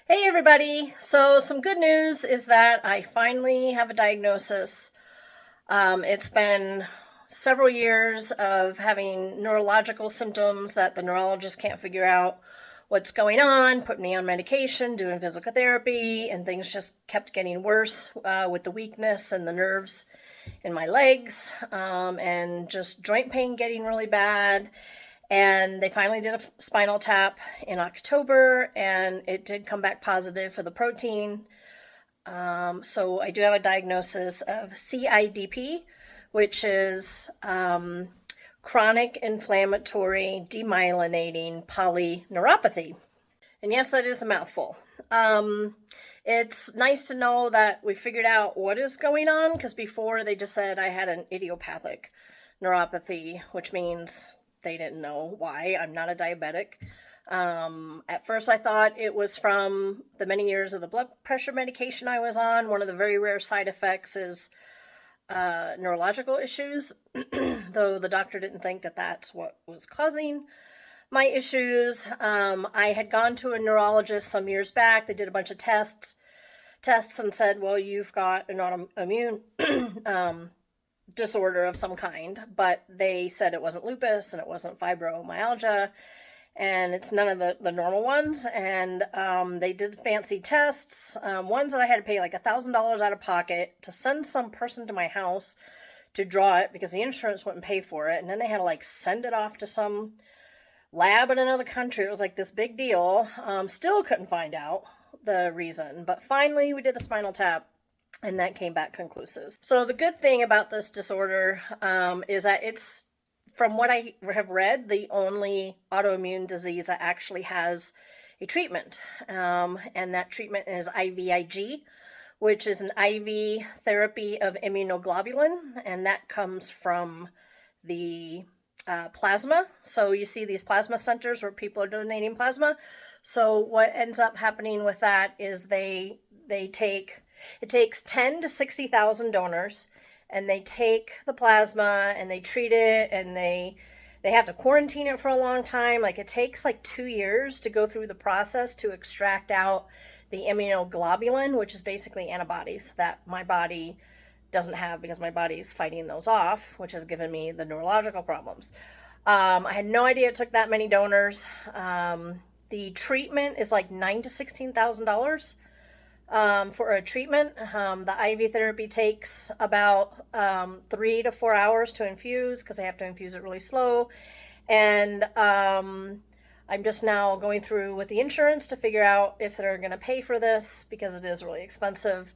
Hey everybody! So some good news is that I finally have a diagnosis. It's been several years of having neurological symptoms that the neurologist can't figure out what's going on, put me on medication, doing physical therapy, and things just kept getting worse with the weakness and the nerves in my legs, and just joint pain getting really bad. And they finally did a spinal tap in October, and it did come back positive for the protein. So I do have a diagnosis of CIDP, which is chronic inflammatory demyelinating polyneuropathy. And yes, that is a mouthful. It's nice to know that we figured out what is going on, because before they just said I had an idiopathic neuropathy, which means they didn't know why. I'm not a diabetic. At first I thought it was from the many years of the blood pressure medication I was on. One of the very rare side effects is neurological issues, though the doctor didn't think that that's what was causing my issues. I had gone to a neurologist some years back. They did a bunch of tests and said, well, you've got an autoimmune disorder of some kind, but they said it wasn't lupus and it wasn't fibromyalgia, and it's none of the normal ones. And they did fancy tests, ones that I had to pay like $1,000 out of pocket to send some person to my house to draw it because the insurance wouldn't pay for it, and then they had to like send it off to some lab in another country. It was like this big deal. Still couldn't find out the reason, but finally we did the spinal tap, and that came back conclusive. So the good thing about this disorder is that it's, from what I have read, the only autoimmune disease that actually has a treatment. And that treatment is IVIG, which is an IV therapy of immunoglobulin, and that comes from the plasma. So you see these plasma centers where people are donating plasma. So what ends up happening with that is it takes 10 to 60,000 donors, and they take the plasma and they treat it, and they have to quarantine it for a long time. Like, it takes like 2 years to go through the process to extract out the immunoglobulin, which is basically antibodies that my body doesn't have because my body is fighting those off, which has given me the neurological problems. I had no idea it took that many donors. The treatment is like $9,000 to $16,000 for a treatment. The IV therapy takes about 3 to 4 hours to infuse because I have to infuse it really slow. And I'm just now going through with the insurance to figure out if they're going to pay for this because it is really expensive.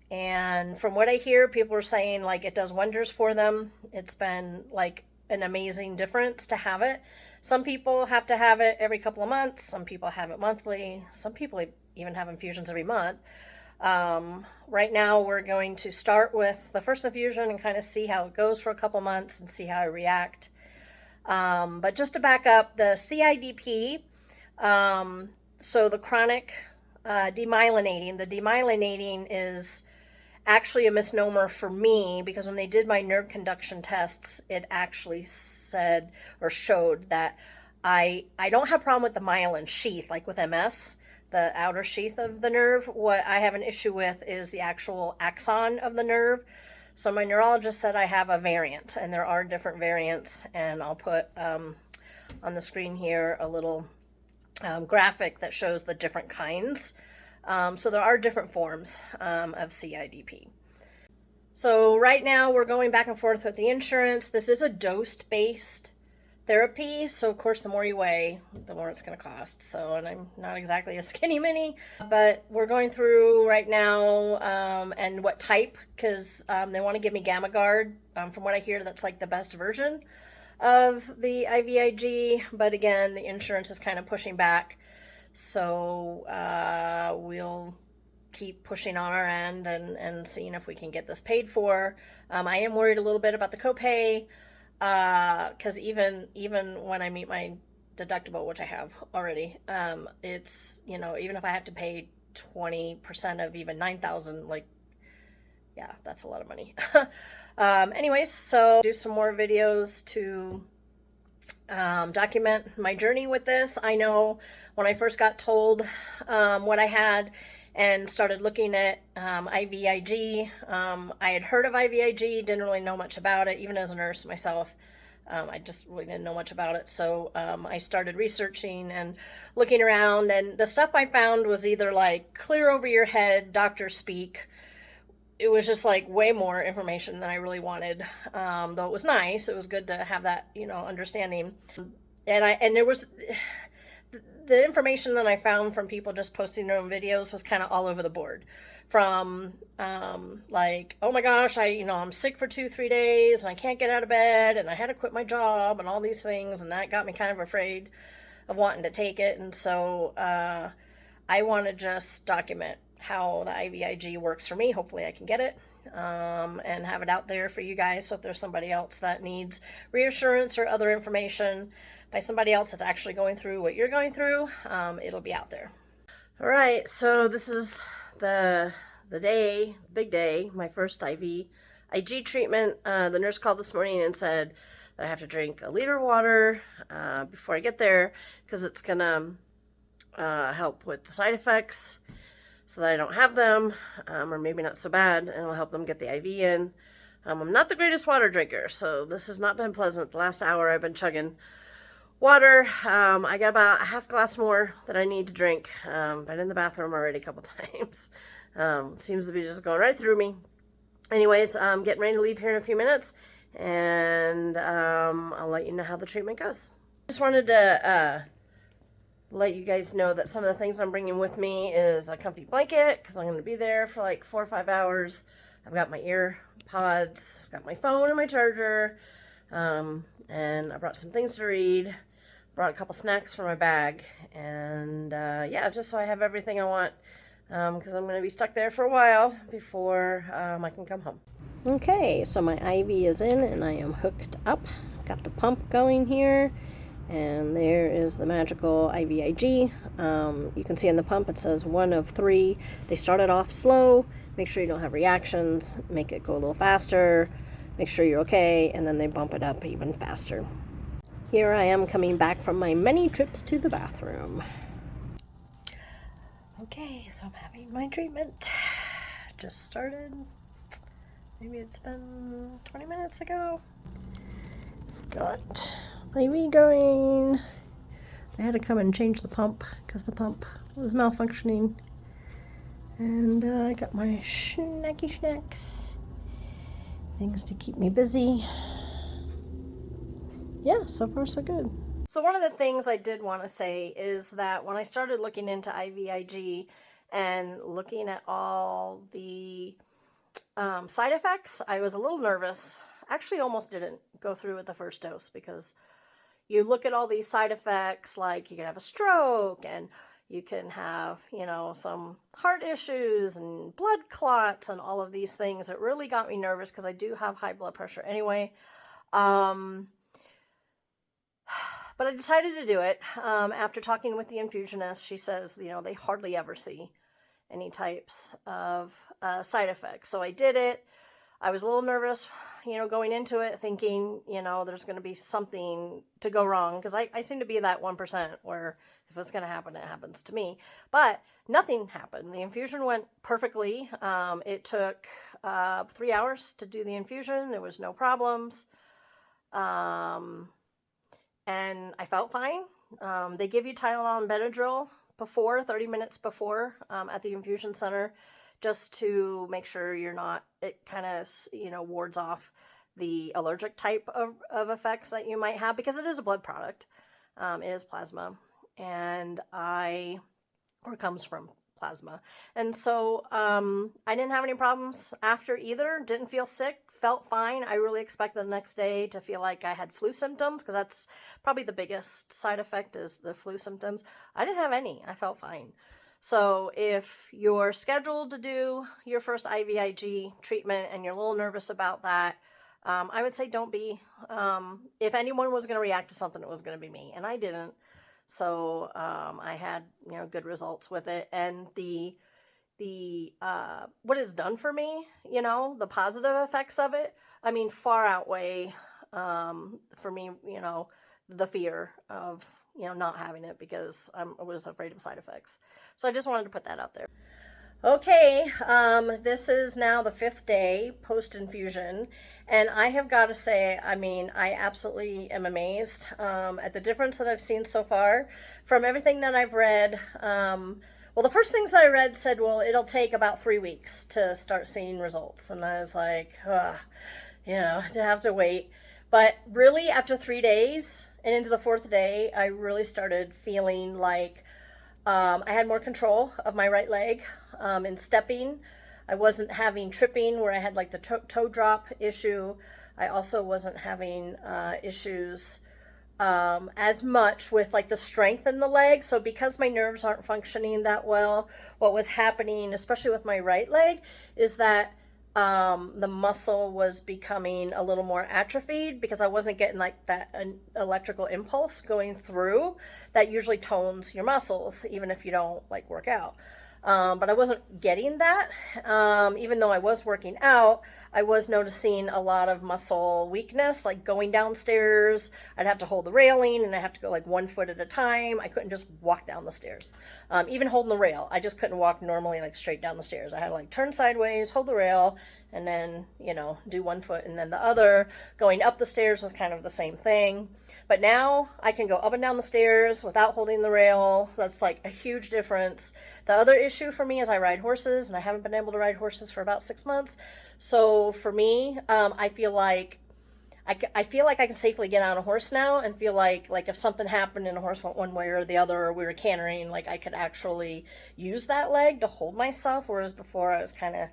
And from what I hear, people are saying like it does wonders for them. It's been like an amazing difference to have it. Some people have to have it every couple of months. Some people have it monthly. Some people even have infusions every month. Right now we're going to start with the first infusion and kind of see how it goes for a couple months and see how I react. But just to back up, the CIDP, so the chronic demyelinating, the demyelinating is actually a misnomer for me, because when they did my nerve conduction tests, it actually said or showed that I don't have a problem with the myelin sheath like with MS, the outer sheath of the nerve. What I have an issue with is the actual axon of the nerve. So my neurologist said I have a variant, and there are different variants, and I'll put on the screen here a little graphic that shows the different kinds. So there are different forms of CIDP. So right now we're going back and forth with the insurance. This is a dose-based therapy, so of course the more you weigh, the more it's going to cost. So, and I'm not exactly a skinny mini, but we're going through right now and what type, because they want to give me GammaGuard. From what I hear, that's like the best version of the IVIG, but again, the insurance is kind of pushing back. So we'll keep pushing on our end and seeing if we can get this paid for. I am worried a little bit about the copay, because even when I meet my deductible, which I have already, it's, you know, even if I have to pay 20% of even $9,000, like, yeah, that's a lot of money. Anyways, so do some more videos to document my journey with this. I know when I first got told what I had and started looking at IVIG, I had heard of IVIG, didn't really know much about it, even as a nurse myself. I just really didn't know much about it. So I started researching and looking around, and the stuff I found was either like clear over your head, doctor speak. It was just like way more information than I really wanted. Though it was nice, it was good to have that, understanding. And there was the information that I found from people just posting their own videos was kind of all over the board. From like, oh my gosh, I'm sick for 2-3 days and I can't get out of bed and I had to quit my job and all these things, and that got me kind of afraid of wanting to take it. And so I want to just document how the IVIG works for me. Hopefully I can get it and have it out there for you guys. So if there's somebody else that needs reassurance or other information by somebody else that's actually going through what you're going through, it'll be out there. All right, so this is the day, big day, my first IVIG treatment. The nurse called this morning and said that I have to drink a liter of water before I get there, because it's gonna help with the side effects so that I don't have them, or maybe not so bad, and it'll help them get the IV in. I'm not the greatest water drinker, so this has not been pleasant. The last hour I've been chugging water. I got about a half glass more that I need to drink. Been in the bathroom already a couple times. Seems to be just going right through me. Anyways, I'm getting ready to leave here in a few minutes, and I'll let you know how the treatment goes. Just wanted to let you guys know that some of the things I'm bringing with me is a comfy blanket, because I'm going to be there for like 4 or 5 hours. I've got my ear pods, got my phone and my charger, and I brought some things to read, brought a couple snacks for my bag, and yeah, just so I have everything I want, because I'm going to be stuck there for a while before I can come home. Okay, so my IV is in and I am hooked up. Got the pump going here. And there is the magical IVIG. You can see on the pump it says 1 of 3. They started off slow. Make sure you don't have reactions. Make it go a little faster. Make sure you're okay. And then they bump it up even faster. Here I am coming back from my many trips to the bathroom. Okay, so I'm having my treatment. Just started. Maybe it's been 20 minutes ago. Got IV going. I had to come and change the pump because the pump was malfunctioning. And I got my snacky snacks. Things to keep me busy. Yeah, so far so good. So one of the things I did want to say is that when I started looking into IVIG and looking at all the side effects, I was a little nervous. Actually almost didn't go through with the first dose, because you look at all these side effects, like you can have a stroke and you can have, some heart issues and blood clots and all of these things. It really got me nervous because I do have high blood pressure anyway. But I decided to do it. After talking with the infusionist, she says, they hardly ever see any types of side effects. So I did it. I was a little nervous, going into it, thinking, there's going to be something to go wrong, because I seem to be that 1% where if it's going to happen, it happens to me. But nothing happened. The infusion went perfectly. It took 3 hours to do the infusion. There was no problems. And I felt fine. They give you Tylenol and Benadryl 30 minutes before, at the infusion center, just to make sure you're not, it kind of, wards off the allergic type of effects that you might have, because it is a blood product. It is plasma, or comes from plasma. And so I didn't have any problems after either. Didn't feel sick, felt fine. I really expected the next day to feel like I had flu symptoms, because that's probably the biggest side effect, is the flu symptoms. I didn't have any. I felt fine. So if you're scheduled to do your first IVIG treatment and you're a little nervous about that, I would say don't be. If anyone was going to react to something, it was going to be me, and I didn't. So I had good results with it, and the what it's done for me, the positive effects of it, far outweigh for me, the fear of, not having it because I was afraid of side effects. So I just wanted to put that out there. Okay, this is now the 5th day post-infusion, and I have got to say, I absolutely am amazed at the difference that I've seen so far from everything that I've read. Well, the first things that I read said, well, it'll take about 3 weeks to start seeing results, and I was like, ugh, to have to wait. But really, after 3 days and into the 4th day, I really started feeling like I had more control of my right leg in stepping. I wasn't having tripping where I had like the toe drop issue. I also wasn't having issues as much with like the strength in the leg. So because my nerves aren't functioning that well, what was happening, especially with my right leg, is that the muscle was becoming a little more atrophied because I wasn't getting like that electrical impulse going through that usually tones your muscles, even if you don't like work out. But I wasn't getting that. Even though I was working out, I was noticing a lot of muscle weakness, like going downstairs. I'd have to hold the railing and I have to go like 1 foot at a time. I couldn't just walk down the stairs. Even holding the rail, I just couldn't walk normally like straight down the stairs. I had to like turn sideways, hold the rail, and then, do 1 foot and then the other. Going up the stairs was kind of the same thing. But now I can go up and down the stairs without holding the rail. That's like a huge difference. The other issue for me is I ride horses, and I haven't been able to ride horses for about 6 months. So for me, I feel like I can safely get on a horse now and feel like if something happened and a horse went one way or the other, or we were cantering, like I could actually use that leg to hold myself, whereas before I was kind of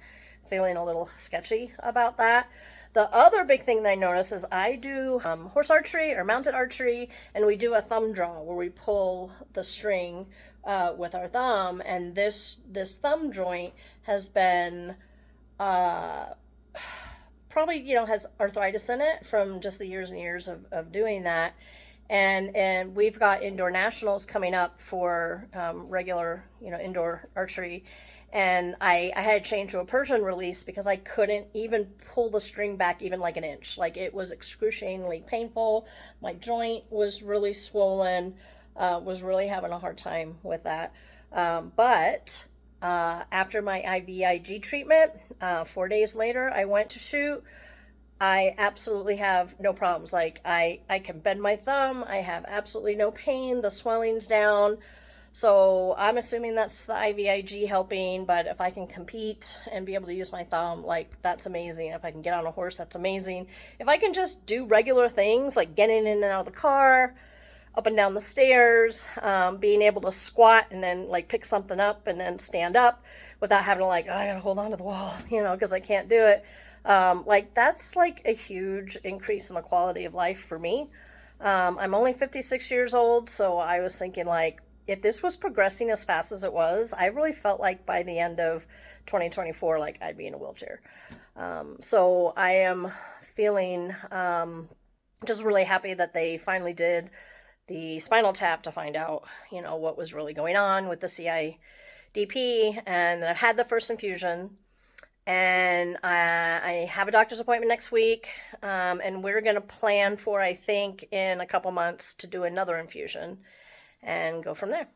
feeling a little sketchy about that. The other big thing that I notice is I do horse archery or mounted archery, and we do a thumb draw where we pull the string with our thumb, and this thumb joint has been probably has arthritis in it from just the years and years of doing that. And we've got indoor nationals coming up for regular indoor archery, and I had to change to a Persian release because I couldn't even pull the string back even like an inch. Like it was excruciatingly painful. My joint was really swollen. Was really having a hard time with that. But after my IVIG treatment, 4 days later, I went to shoot. I absolutely have no problems. Like I can bend my thumb. I have absolutely no pain. The swelling's down. So I'm assuming that's the IVIG helping, but if I can compete and be able to use my thumb, like that's amazing. If I can get on a horse, that's amazing. If I can just do regular things like getting in and out of the car, up and down the stairs, being able to squat and then like pick something up and then stand up without having to like, oh, I gotta hold on to the wall, because I can't do it. Like that's like a huge increase in the quality of life for me. I'm only 56 years old, so I was thinking like, if this was progressing as fast as it was, I really felt like by the end of 2024, like I'd be in a wheelchair. So I am feeling just really happy that they finally did the spinal tap to find out, what was really going on with the CIDP. And I've had the first infusion, and I have a doctor's appointment next week. And we're going to plan for, I think, in a couple months to do another infusion and go from there.